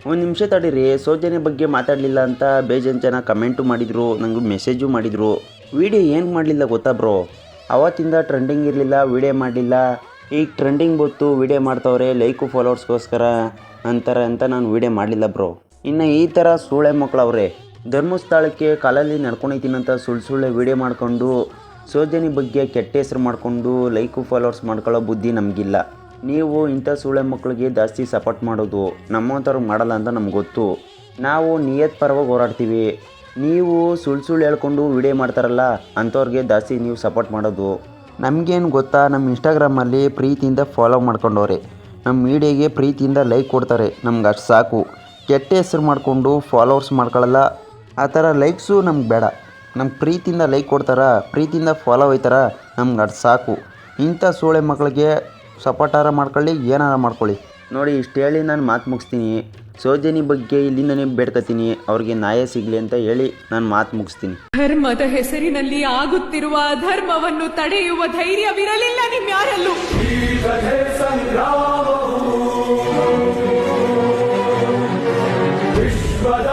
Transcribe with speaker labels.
Speaker 1: ಒಂದು ನಿಮಿಷ ತಡೀರಿ, ಸೌಜನ್ಯ ಬಗ್ಗೆ ಮಾತಾಡಲಿಲ್ಲ ಅಂತ ಬೇಜಾನ್ ಜನ ಕಮೆಂಟು ಮಾಡಿದರು, ನನಗೆ ಮೆಸೇಜು ಮಾಡಿದರು. ವೀಡಿಯೋ ಏನು ಮಾಡಲಿಲ್ಲ ಗೊತ್ತಾ ಬ್ರೋ, ಅವತ್ತಿಂದ ಟ್ರೆಂಡಿಂಗ್ ಇರಲಿಲ್ಲ, ವೀಡಿಯೋ ಮಾಡಲಿಲ್ಲ. ಈಗ ಟ್ರೆಂಡಿಂಗ್ ಬಂತು, ವೀಡಿಯೋ ಮಾಡ್ತವ್ರೆ ಲೈಕು ಫಾಲೋವರ್ಸ್ಗೋಸ್ಕರ ಅಂತಾರೆ ಅಂತ ನಾನು ವೀಡಿಯೋ ಮಾಡಲಿಲ್ಲ ಬ್ರೋ. ಇನ್ನು ಈ ಥರ ಸೂಳೆ ಮಕ್ಕಳವ್ರೆ, ಧರ್ಮಸ್ಥಳಕ್ಕೆ ಕಾಲಲ್ಲಿ ನಡ್ಕೊಂಡೈತೀನಿ ಅಂತ ಸುಳ್ಳು ವೀಡಿಯೋ ಮಾಡಿಕೊಂಡು ಸೌಜನ್ಯ ಬಗ್ಗೆ ಕೆಟ್ಟ ಹೆಸರು ಮಾಡಿಕೊಂಡು ಲೈಕು ಫಾಲೋವರ್ಸ್ ಮಾಡ್ಕೊಳ್ಳೋ ಬುದ್ಧಿ ನಮಗಿಲ್ಲ. ನೀವು ಇಂಥ ಸೂಳೆ ಮಕ್ಕಳಿಗೆ ಜಾಸ್ತಿ ಸಪೋರ್ಟ್ ಮಾಡೋದು, ನಮ್ಮಂಥವ್ರಿಗೆ ಮಾಡಲ್ಲ ಅಂತ ನಮ್ಗೆ ಗೊತ್ತು. ನಾವು ನಿಯತ್ ಪರವಾಗಿ ಹೋರಾಡ್ತೀವಿ. ನೀವು ಸುಳ್ಳು ಹೇಳ್ಕೊಂಡು ವೀಡಿಯೋ ಮಾಡ್ತಾರಲ್ಲ ಅಂಥವ್ರಿಗೆ ಜಾಸ್ತಿ ನೀವು ಸಪೋರ್ಟ್ ಮಾಡೋದು. ನಮಗೇನು ಗೊತ್ತಾ, ನಮ್ಮ ಇನ್ಸ್ಟಾಗ್ರಾಮಲ್ಲಿ ಪ್ರೀತಿಯಿಂದ ಫಾಲೋ ಮಾಡ್ಕೊಂಡವ್ರೆ, ನಮ್ಮ ವೀಡಿಯೋಗೆ ಪ್ರೀತಿಯಿಂದ ಲೈಕ್ ಕೊಡ್ತಾರೆ, ನಮ್ಗೆ ಅಷ್ಟು ಸಾಕು. ಕೆಟ್ಟ ಹೆಸರು ಮಾಡಿಕೊಂಡು ಫಾಲೋವರ್ಸ್ ಮಾಡ್ಕೊಳ್ಳಲ್ಲ, ಆ ಥರ ಲೈಕ್ಸು ನಮ್ಗೆ ಬೇಡ. ನಮ್ಗೆ ಪ್ರೀತಿಯಿಂದ ಲೈಕ್ ಕೊಡ್ತಾರ, ಪ್ರೀತಿಯಿಂದ ಫಾಲೋ ಹೋಯ್ತಾರ, ನಮ್ಗೆ ಅದು ಸಾಕು. ಇಂಥ ಸೂಳೆ ಮಕ್ಕಳಿಗೆ ಸಪೋರ್ಟಾರ ಮಾಡ್ಕೊಳ್ಳಿ, ಏನಾರ ಮಾಡ್ಕೊಳ್ಳಿ. ನೋಡಿ, ಇಷ್ಟು ಹೇಳಿ ನಾನು ಮಾತು ಮುಗಿಸ್ತೀನಿ. ಸೌಜನ್ಯ ಬಗ್ಗೆ ಇಲ್ಲಿಂದನೇ ಬೇಡ್ಕೊತೀನಿ, ಅವ್ರಿಗೆ ನ್ಯಾಯ ಸಿಗಲಿ ಅಂತ ಹೇಳಿ ನಾನು ಮಾತು ಮುಗಿಸ್ತೀನಿ.
Speaker 2: ಧರ್ಮದ ಹೆಸರಿನಲ್ಲಿ ಆಗುತ್ತಿರುವ ಅಧರ್ಮವನ್ನು ತಡೆಯುವ ಧೈರ್ಯವಿರಲಿಲ್ಲ ನಿಮ್ಯಾರಲ್ಲೂ. ವಿಶ್ವದ